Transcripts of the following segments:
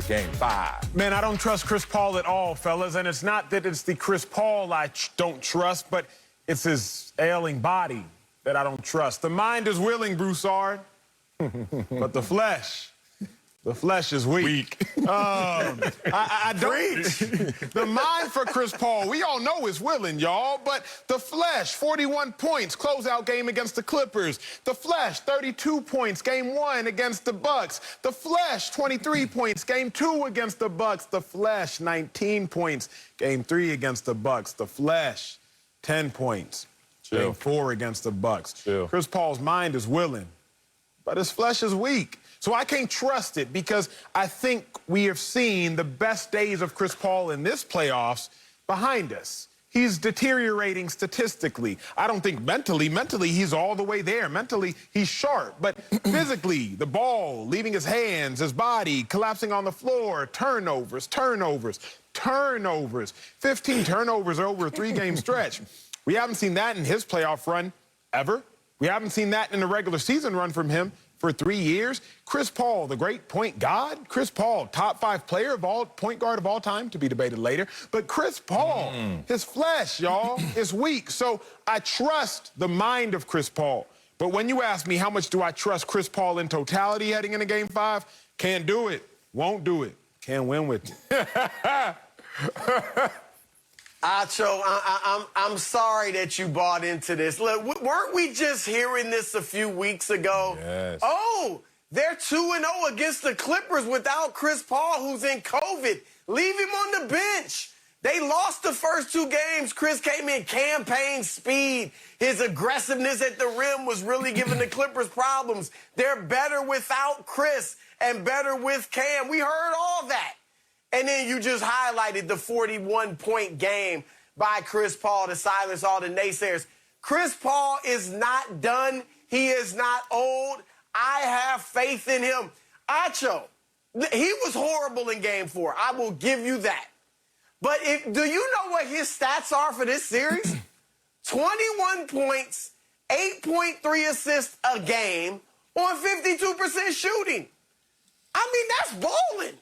Game 5. Man, I don't trust Chris Paul at all, fellas. And it's not that it's the Chris Paul I don't trust, but it's his ailing body that I don't trust. The mind is willing, Broussard, but the flesh is weak. I don't. The mind for Chris Paul, we all know is willing, y'all, but the flesh, 41 points, closeout game against the Clippers. The flesh, 32 points, game 1 against the Bucks. The flesh, 23 points, game 2 against the Bucks. The flesh, 19 points, game 3 against the Bucks. The flesh, 10 points, game 4 against the Bucks. Chris Paul's mind is willing, but his flesh is weak. So I can't trust it because I think we have seen the best days of Chris Paul in this playoffs behind us. He's deteriorating statistically. I don't think mentally he's all the way there. Mentally, he's sharp. But physically, the ball leaving his hands, his body, collapsing on the floor, turnovers. 15 turnovers over a 3-game stretch. We haven't seen that in his playoff run ever. We haven't seen that in a regular season run from him for 3 years. Chris Paul, the great point god. Chris Paul, top 5 player of all, point guard of all time, to be debated later. But Chris Paul, his flesh, y'all, is weak. So I trust the mind of Chris Paul. But when you ask me how much do I trust Chris Paul in totality heading into Game 5, can't do it, won't do it, can't win with it. Acho, I'm sorry that you bought into this. Look, weren't we just hearing this a few weeks ago? Yes. Oh, they're 2-0 against the Clippers without Chris Paul, who's in COVID. Leave him on the bench. They lost the first 2 games. Chris came in campaign speed. His aggressiveness at the rim was really giving the Clippers problems. They're better without Chris and better with Cam. We heard all that. And then you just highlighted the 41-point game by Chris Paul to silence all the naysayers. Chris Paul is not done. He is not old. I have faith in him. Acho, he was horrible in Game 4. I will give you that. But do you know what his stats are for this series? 21 points, 8.3 assists a game on 52% shooting. I mean, that's bowling.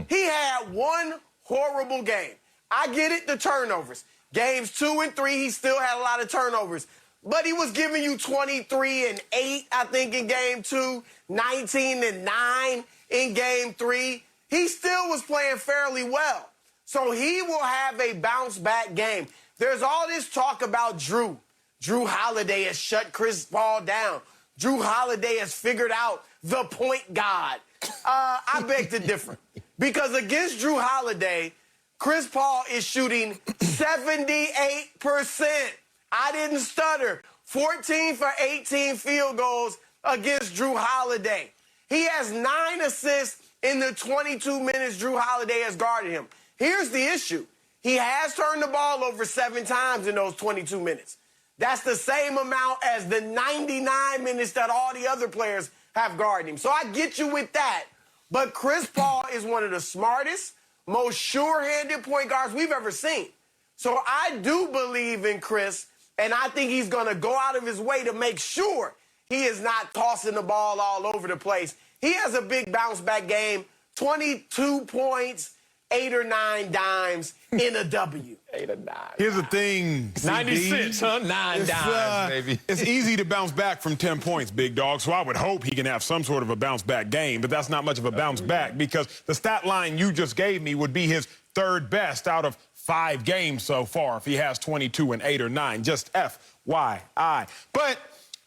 He had one horrible game. I get it, the turnovers. Games 2 and 3, he still had a lot of turnovers. But he was giving you 23 and 8, I think, in Game 2, 19 and 9 in Game 3. He still was playing fairly well. So he will have a bounce-back game. There's all this talk about Drew. Drew Holiday has shut Chris Paul down. Drew Holiday has figured out the point god. I beg to differ. Because against Drew Holiday, Chris Paul is shooting 78%. I didn't stutter. 14 for 18 field goals against Drew Holiday. He has 9 assists in the 22 minutes Drew Holiday has guarded him. Here's the issue. He has turned the ball over 7 times in those 22 minutes. That's the same amount as the 99 minutes that all the other players have guarded him. So I get you with that. But Chris Paul is one of the smartest, most sure-handed point guards we've ever seen. So I do believe in Chris, and I think he's going to go out of his way to make sure he is not tossing the ball all over the place. He has a big bounce-back game, 22 points, 8 or 9 dimes in a W. 8 or 9. Here's the thing, 96, huh? 9 dimes, baby. It's easy to bounce back from 10 points, big dog, so I would hope he can have some sort of a bounce-back game, but that's not much of a bounce-back because the stat line you just gave me would be his 3rd best out of 5 games so far if he has 22 and 8 or 9. Just FYI. But,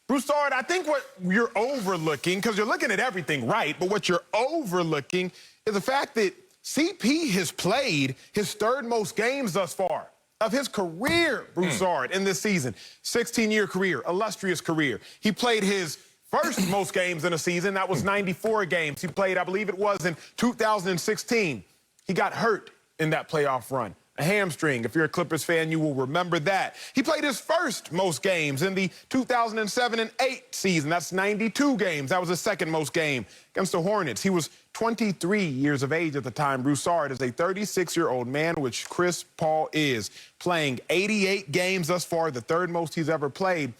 Broussard, I think what you're overlooking, because you're looking at everything right, but what you're overlooking is the fact that CP has played his 3rd most games thus far of his career, Broussard, in this season. 16-year career, illustrious career. He played his first most games in a season. That was 94 games. He played, I believe it was in 2016. He got hurt in that playoff run. A hamstring. If you're a Clippers fan, you will remember that. He played his first most games in the 2007 and 8 season. That's 92 games. That was his 2nd most game against the Hornets. He was 23 years of age at the time. Broussard is a 36-year-old man, which Chris Paul is, playing 88 games thus far, the 3rd most he's ever played.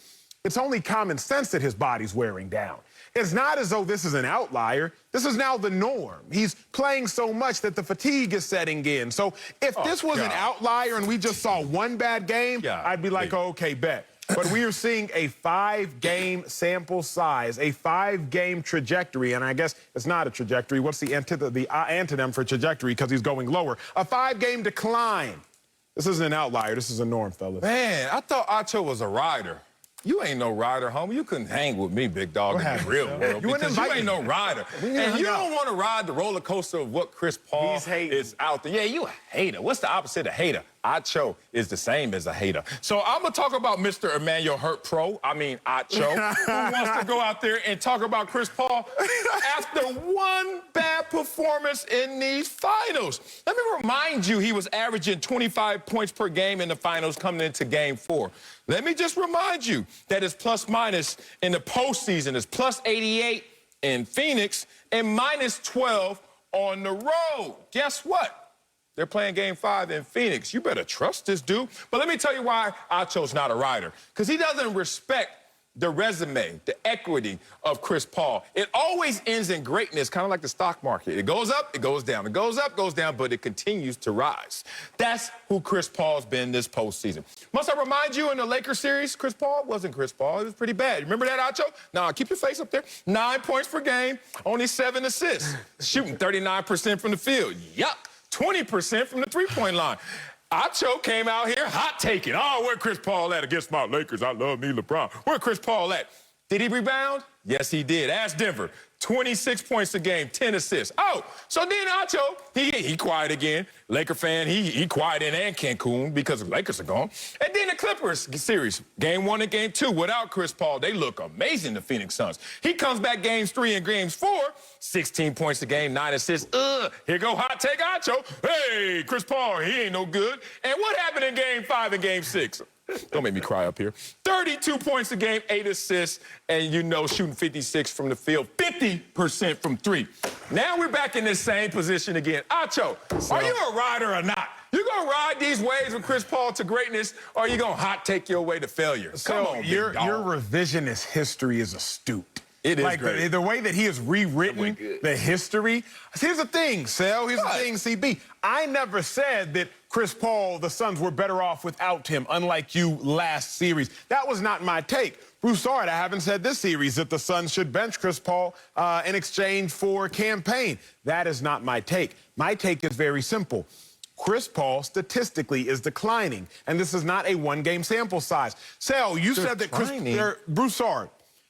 It's only common sense that his body's wearing down. it's not as though this is an outlier. This is now the norm. He's playing so much that the fatigue is setting in. So if this was an outlier and we just saw one bad game, I'd be like, oh, okay, bet. But we are seeing a 5-game sample size, a 5-game trajectory, and I guess it's not a trajectory. What's the antonym for trajectory, because he's going lower? A 5-game decline. This isn't an outlier. This is a norm, fellas. Man, I thought Acho was a rider. You ain't no rider, homie. You couldn't hang with me, big dog, in the real world. Because you ain't no rider. And you don't want to ride the roller coaster of what Chris Paul is out there. Yeah, you a hater. What's the opposite of hater? Acho is the same as a hater. So I'm going to talk about Mr. Emmanuel Hurt Pro, Acho, who wants to go out there and talk about Chris Paul after one bad performance in these finals. Let me remind you, he was averaging 25 points per game in the finals coming into Game 4. Let me just remind you that his plus-minus in the postseason is plus 88 in Phoenix and minus 12 on the road. Guess what? They're playing Game 5 in Phoenix. You better trust this dude. But let me tell you why Acho's not a rider. Because he doesn't respect the resume, the equity of Chris Paul. It always ends in greatness, kind of like the stock market. It goes up, it goes down. It goes up, goes down, but it continues to rise. That's who Chris Paul's been this postseason. Must I remind you, in the Lakers series, Chris Paul wasn't Chris Paul. It was pretty bad. Remember that, Acho? Nah, keep your face up there. 9 points per game, only 7 assists. Shooting 39% from the field. Yuck. 20% from the three-point line. Acho came out here hot-taking. Oh, where Chris Paul at against my Lakers? I love me LeBron. Where Chris Paul at? Did he rebound? Yes, he did. Ask Denver. 26 points a game, 10 assists. Oh, so then Acho, he quiet again. Laker fan, he quiet in Cancun because the Lakers are gone. And then the Clippers series, Game 1 and Game 2, without Chris Paul, they look amazing, the Phoenix Suns. He comes back Games 3 and Games 4, 16 points a game, 9 assists. Here go hot take Acho. Hey, Chris Paul, he ain't no good. And what happened in Game 5 and Game 6? Don't make me cry up here. 32 points a game, 8 assists, and shooting 56 from the field, 50% from 3. Now we're back in this same position again. Acho, are you a rider or not? You gonna ride these waves with Chris Paul to greatness, or are you gonna hot take your way to failure? Come on, your revisionist history is astute. It is great. The way that he has rewritten the history. Here's the thing, Sal. Here's the thing, CB. I never said that Chris Paul, the Suns were better off without him, unlike you last series. That was not my take. Broussard, I haven't said this series that the Suns should bench Chris Paul in exchange for campaign. That is not my take. My take is very simple. Chris Paul statistically is declining, and this is not a one-game sample size. Sal, you said that Broussard,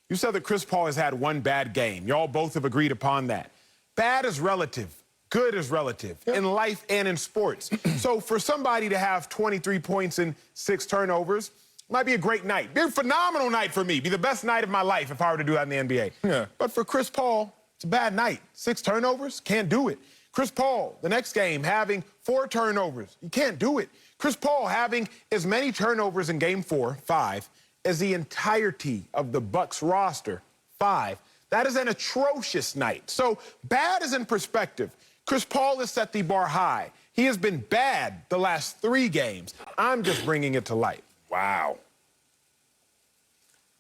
you said that Chris Paul has had one bad game. Y'all both have agreed upon that. Bad is relative. Good is relative in life and in sports. So for somebody to have 23 points and 6 turnovers might be a great night. Be a phenomenal night for me. Be the best night of my life if I were to do that in the NBA. Yeah. But for Chris Paul, it's a bad night. 6 turnovers, can't do it. Chris Paul, the next game, having 4 turnovers. You can't do it. Chris Paul having as many turnovers in Game 4, 5, as the entirety of the Bucks roster, 5. That is an atrocious night. So bad is in perspective. Chris Paul has set the bar high. He has been bad the last 3 games. I'm just bringing it to light. Wow.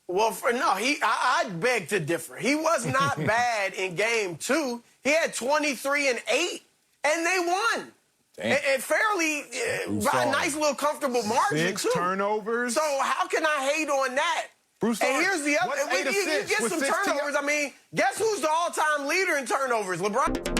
Well, I beg to differ. He was not bad in Game 2. He had 23 and 8, and they won. And fairly, by a nice little comfortable margin, 6 turnovers. So how can I hate on that? Broussard, and here's the other. When you get some turnovers, guess who's the all-time leader in turnovers? LeBron.